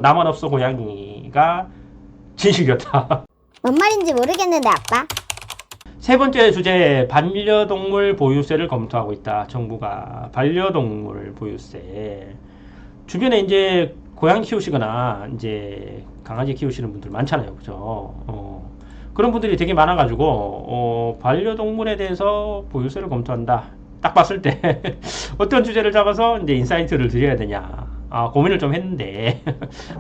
나만 없어 고양이가 진실이었다. 뭔 말인지 모르겠는데 아빠. 세 번째 주제, 반려동물 보유세를 검토하고 있다. 정부가 반려동물 보유세. 주변에 이제 고양이 키우시거나 이제 강아지 키우시는 분들 많잖아요, 그죠? 그런 분들이 되게 많아가지고 반려동물에 대해서 보유세를 검토한다. 딱 봤을 때 어떤 주제를 잡아서 이제 인사이트를 드려야 되냐, 고민을 좀 했는데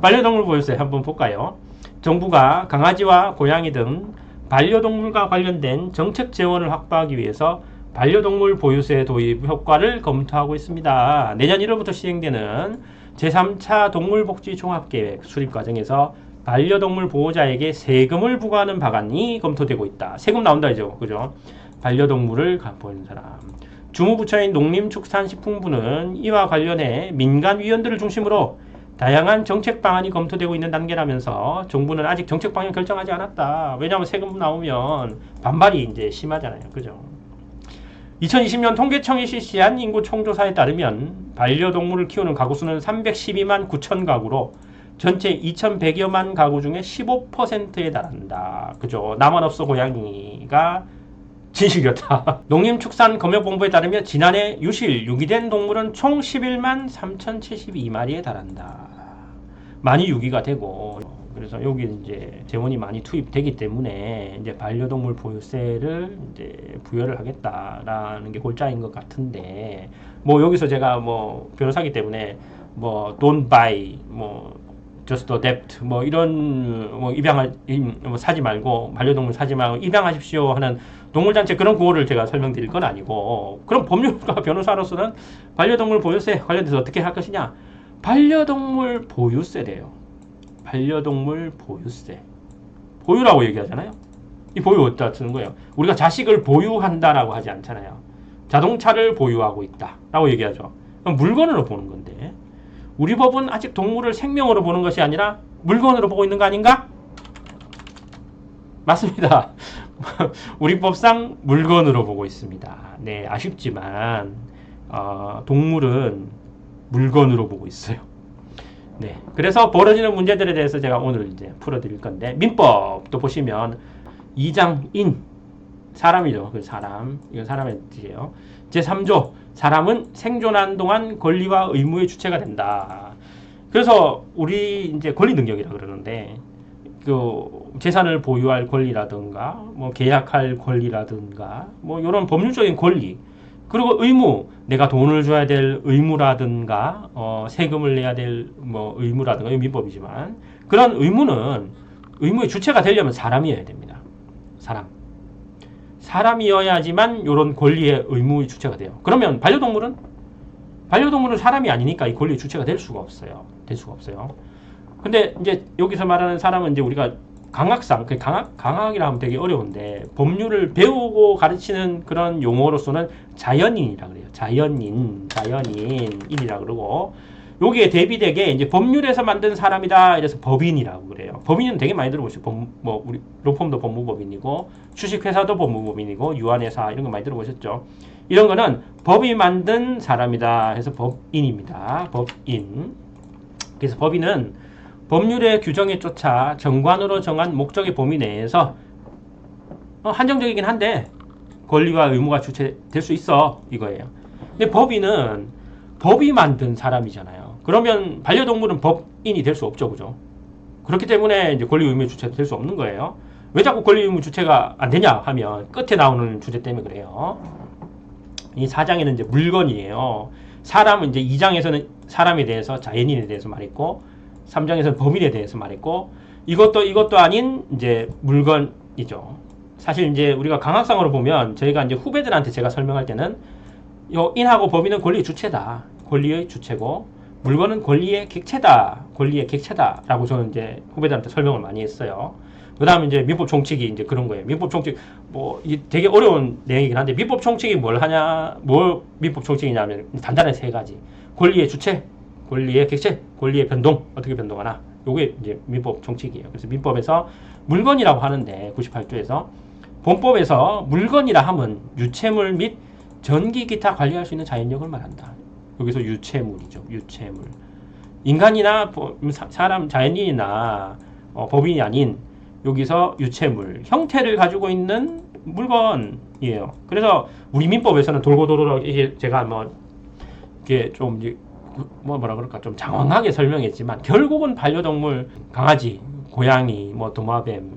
반려동물 보유세 한번 볼까요? 정부가 강아지와 고양이 등 반려동물과 관련된 정책 재원을 확보하기 위해서 반려동물 보유세 도입 효과를 검토하고 있습니다. 내년 1월부터 시행되는 제3차 동물복지 종합계획 수립 과정에서 반려동물 보호자에게 세금을 부과하는 방안이 검토되고 있다. 세금 나온다 이죠, 그죠? 반려동물을 보는 사람. 주무부처인 농림축산식품부는 이와 관련해 민간위원들을 중심으로 다양한 정책 방안이 검토되고 있는 단계라면서 정부는 아직 정책 방향 결정하지 않았다. 왜냐하면 세금 나오면 반발이 이제 심하잖아요, 그죠? 2020년 통계청이 실시한 인구 총조사에 따르면 반려동물을 키우는 가구 수는 312만 9천 가구로 전체 2,100여만 가구 중에 15%에 달한다. 그죠? 나만 없어 고양이가 진실이었다. 농림축산검역본부에 따르면 지난해 유실, 유기된 동물은 총 11만 3,072마리에 달한다. 많이 유기가 되고, 그래서 여기 이제 재원이 많이 투입되기 때문에 이제 반려동물 보유세를 이제 부여를 하겠다라는 게 골자인 것 같은데, 뭐 여기서 제가 뭐 변호사기 때문에 뭐 don't buy, 뭐 just adopt, 뭐 이런 뭐 뭐 사지 말고, 반려동물 사지 말고 입양하십시오 하는 동물단체 그런 구호를 제가 설명드릴 건 아니고, 그럼 법률가 변호사로서는 반려동물 보유세 관련돼서 어떻게 할 것이냐? 반려동물 보유세래요. 반려동물 보유세. 보유라고 얘기하잖아요. 이 보유 어디다 쓰는 거예요? 우리가 자식을 보유한다라고 하지 않잖아요. 자동차를 보유하고 있다라고 얘기하죠. 그럼 물건으로 보는 건데, 우리 법은 아직 동물을 생명으로 보는 것이 아니라 물건으로 보고 있는 거 아닌가? 맞습니다. 우리 법상 물건으로 보고 있습니다. 네, 아쉽지만 동물은 물건으로 보고 있어요. 네, 그래서 벌어지는 문제들에 대해서 제가 오늘 이제 풀어드릴 건데, 민법도 보시면 2장인 사람이죠. 그 사람, 이건 사람의 뜻이에요. 제3조, 사람은 생존하는 동안 권리와 의무의 주체가 된다. 그래서 우리 이제 권리 능력이라 그러는데, 그 재산을 보유할 권리라든가, 뭐 계약할 권리라든가, 뭐 이런 법률적인 권리, 그리고 의무, 내가 돈을 줘야 될 의무라든가, 세금을 내야 될 뭐 의무라든가, 이 민법이지만, 그런 의무는, 의무의 주체가 되려면 사람이어야 됩니다. 사람이어야지만 이런 권리의 의무의 주체가 돼요. 그러면 반려동물은 사람이 아니니까 이 권리의 주체가 될 수가 없어요. 근데 이제 여기서 말하는 사람은 이제 우리가 강학상, 강학이라 하면 되게 어려운데, 법률을 배우고 가르치는 그런 용어로서는 자연인이라 그래요. 자연인이라 그러고, 여기에 대비되게 이제 법률에서 만든 사람이다, 이래서 법인이라고 그래요. 법인은 되게 많이 들어보시죠. 뭐 우리 로펌도 법무법인이고, 주식회사도 법무법인이고, 유한회사 이런 거 많이 들어보셨죠. 이런 거는 법이 만든 사람이다 해서 법인입니다. 법인. 그래서 법인은 법률의 규정에 쫓아 정관으로 정한 목적의 범위 내에서 한정적이긴 한데 권리와 의무가 주체될 수 있어, 이거예요. 근데 법인은 법이 만든 사람이잖아요. 그러면 반려동물은 법인이 될 수 없죠, 그죠? 그렇기 때문에 이제 권리 의무 주체가 될 수 없는 거예요. 왜 자꾸 권리 의무 주체가 안 되냐 하면 끝에 나오는 주제 때문에 그래요. 이 4장에는 이제 물건이에요. 사람은 이제 2장에서는 사람에 대해서, 자연인에 대해서 말했고, 3장에서는 범인에 대해서 말했고, 이것도 아닌 이제 물건이죠. 사실 이제 우리가 강학상으로 보면, 저희가 이제 후배들한테 제가 설명할 때는 요 인하고 범인은 권리의 주체다. 권리의 주체고, 물건은 권리의 객체다라고 저는 이제 후배들한테 설명을 많이 했어요. 그 다음에 이제 민법 총칙이 이제 그런 거예요. 민법 총칙, 뭐, 이게 되게 어려운 내용이긴 한데, 민법 총칙이 뭘 민법 총칙이냐면, 단단히 3가지. 권리의 주체, 권리의 객체, 권리의 변동, 어떻게 변동하나. 요게 이제 민법 총칙이에요. 그래서 민법에서 물건이라고 하는데, 98조에서, 본법에서 물건이라 함은 유체물 및 전기 기타 관리할 수 있는 자연력을 말한다. 여기서 유체물이죠. 유체물. 인간이나 사람 자연인이나 법인이 아닌 여기서 유체물 형태를 가지고 있는 물건이에요. 그래서 우리 민법에서는 돌고도로록 이게 제가 뭐 이게 좀 뭐라 그럴까 좀 장황하게 설명했지만 결국은 반려동물 강아지, 고양이, 뭐 도마뱀,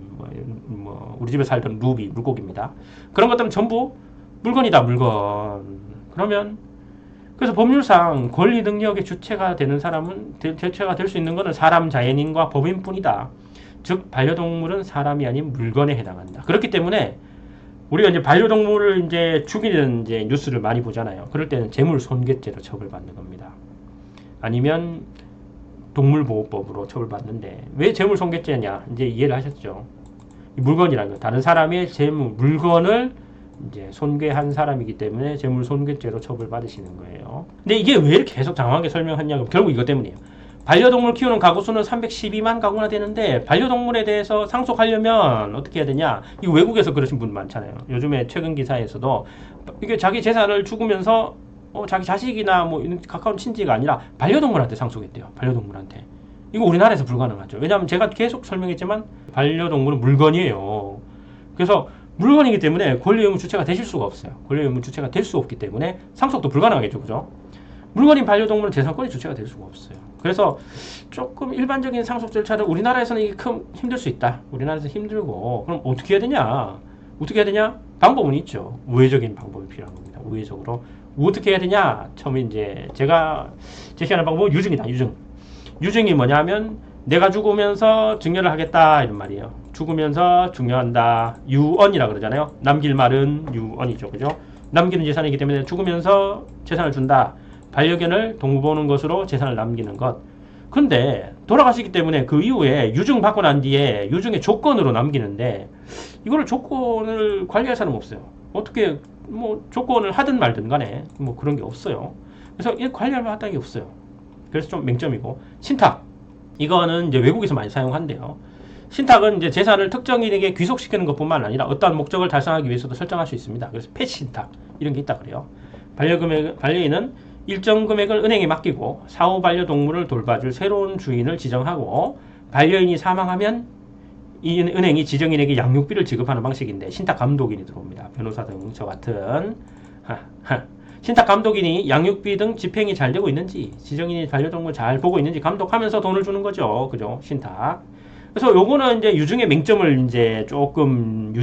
뭐 우리 집에 살던 루비 물고기입니다. 그런 것들은 전부 물건이다 물건. 그러면 그래서 법률상 권리 능력의 주체가 되는 사람은 주체가 될 수 있는 것은 사람 자연인과 법인뿐이다. 즉 반려동물은 사람이 아닌 물건에 해당한다. 그렇기 때문에 우리가 이제 반려동물을 이제 죽이는 이제 뉴스를 많이 보잖아요. 그럴 때는 재물손괴죄로 처벌받는 겁니다. 아니면 동물보호법으로 처벌받는데 왜 재물손괴죄냐 이제 이해를 하셨죠. 이 물건이라는 거 다른 사람의 물건을 이제 손괴한 사람이기 때문에 재물손괴죄로 처벌받으시는 거예요. 근데 이게 왜 이렇게 계속 장황하게 설명하냐면 결국 이것 때문이에요. 반려동물 키우는 가구 수는 312만 가구나 되는데 반려동물에 대해서 상속하려면 어떻게 해야 되냐? 이거 외국에서 그러신 분 많잖아요. 요즘에 최근 기사에서도 이게 자기 재산을 죽으면서 자기 자식이나 뭐 가까운 친지가 아니라 반려동물한테 상속했대요. 반려동물한테. 이거 우리나라에서 불가능하죠. 왜냐하면 제가 계속 설명했지만 반려동물은 물건이에요. 그래서 물건이기 때문에 권리 의무 주체가 되실 수가 없어요. 권리 의무 주체가 될 수 없기 때문에 상속도 불가능하겠죠. 그죠? 물건인 반려동물은 재산권의 주체가 될 수가 없어요. 그래서 조금 일반적인 상속 절차를 우리나라에서는 이게 힘들 수 있다. 우리나라에서 힘들고 그럼 어떻게 해야 되냐? 어떻게 해야 되냐? 방법은 있죠. 우회적인 방법이 필요한 겁니다. 우회적으로 어떻게 해야 되냐? 처음에 이제 제가 제시하는 방법은 유증이다. 유증이 뭐냐면 내가 죽으면서 증여를 하겠다 이런 말이에요. 죽으면서 증여한다. 유언이라 그러잖아요. 남길 말은 유언이죠. 그죠? 남기는 재산이기 때문에 죽으면서 재산을 준다. 반려견을 동무보는 것으로 재산을 남기는 것. 근데 돌아가시기 때문에 그 이후에 유증 받고 난 뒤에 유증의 조건으로 남기는데 이거를 조건을 관리할 사람은 없어요. 어떻게 뭐 조건을 하든 말든 간에 뭐 그런 게 없어요. 그래서 이 관리할 만한 게 없어요. 그래서 좀 맹점이고 신탁 이거는 이제 외국에서 많이 사용한대요. 신탁은 이제 재산을 특정인에게 귀속시키는 것뿐만 아니라 어떠한 목적을 달성하기 위해서도 설정할 수 있습니다. 그래서 폐지 신탁 이런 게 있다 그래요. 반려인은 일정 금액을 은행에 맡기고 사후 반려동물을 돌봐줄 새로운 주인을 지정하고 반려인이 사망하면 이 은행이 지정인에게 양육비를 지급하는 방식인데 신탁 감독인이 들어옵니다. 변호사 등 저 같은 신탁 감독인이 양육비 등 집행이 잘 되고 있는지 지정인이 반려동물 잘 보고 있는지 감독하면서 돈을 주는 거죠. 그죠? 신탁. 그래서 요거는 이제 유증의 맹점을 조금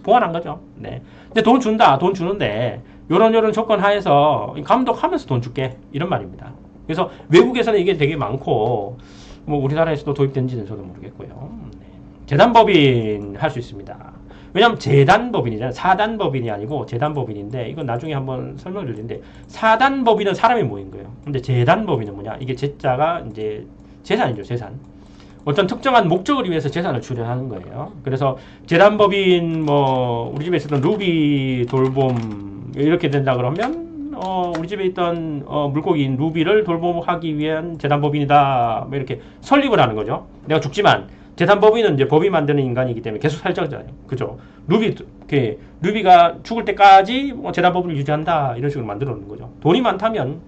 보완한 거죠. 네. 근데 돈 준다. 돈 주는데 요런 조건 하에서 감독하면서 돈 줄게. 이런 말입니다. 그래서 외국에서는 이게 되게 많고 뭐 우리나라에서도 도입된지는 저도 모르겠고요. 네. 재단법인 할 수 있습니다. 왜냐하면 재단법인이잖아요. 사단법인이 아니고 재단법인인데 이건 나중에 한번 설명을 드리는데 사단법인은 사람이 모인 거예요. 근데 재단법인은 뭐냐? 이게 재자가 이제 재산이죠. 재산. 어떤 특정한 목적을 위해서 재산을 출연하는 거예요. 그래서 재단법인 뭐 우리 집에 있었던 루비 돌봄 이렇게 된다 그러면 우리 집에 있던 물고기인 루비를 돌봄하기 위한 재단법인이다. 뭐 이렇게 설립을 하는 거죠. 내가 죽지만 재단법인은 이제 법이 만드는 인간이기 때문에 계속 살자잖아요. 그죠? 루비가 죽을 때까지 뭐 재단법인을 유지한다. 이런 식으로 만들어 놓는 거죠. 돈이 많다면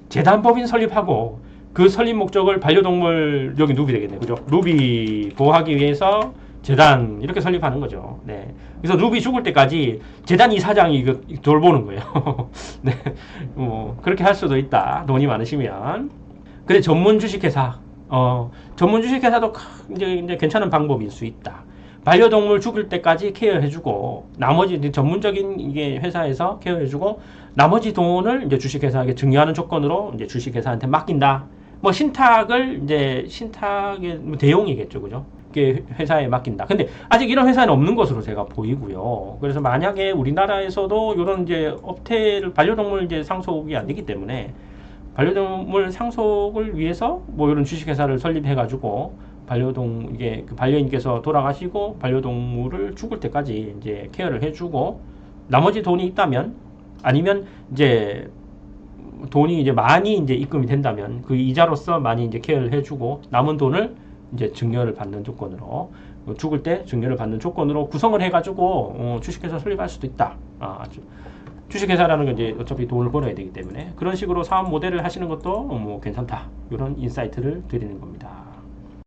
재단법인 설립하고 그 설립 목적을 반려동물 여기 루비 되겠네. 그죠? 루비 보호하기 위해서 재단 이렇게 설립하는 거죠. 네. 그래서 루비 죽을 때까지 재단 이사장이 이거 돌보는 거예요. 네. 그렇게 할 수도 있다. 돈이 많으시면. 근데 전문 주식회사 전문 주식회사도 이제 괜찮은 방법일 수 있다. 반려동물 죽을 때까지 케어해주고 나머지 전문적인 이게 회사에서 케어해주고 나머지 돈을 이제 주식회사에게 증여하는 조건으로 이제 주식회사한테 맡긴다. 뭐 신탁의 대용이겠죠, 그죠? 이게 회사에 맡긴다. 근데 아직 이런 회사는 없는 것으로 제가 보이고요. 그래서 만약에 우리나라에서도 이런 이제 반려동물 이제 상속이 안 되기 때문에 반려동물 상속을 위해서 뭐 이런 주식회사를 설립해가지고 이게 그 반려인께서 돌아가시고 반려동물을 죽을 때까지 이제 케어를 해주고 나머지 돈이 있다면 아니면 이제 돈이 이제 많이 이제 입금이 된다면 그 이자로서 많이 이제 케어를 해주고 남은 돈을 이제 증여를 받는 조건으로 죽을 때 증여를 받는 조건으로 구성을 해가지고 주식회사 설립할 수도 있다. 주식회사라는 건 이제 어차피 돈을 벌어야 되기 때문에 그런 식으로 사업 모델을 하시는 것도 뭐 괜찮다. 이런 인사이트를 드리는 겁니다.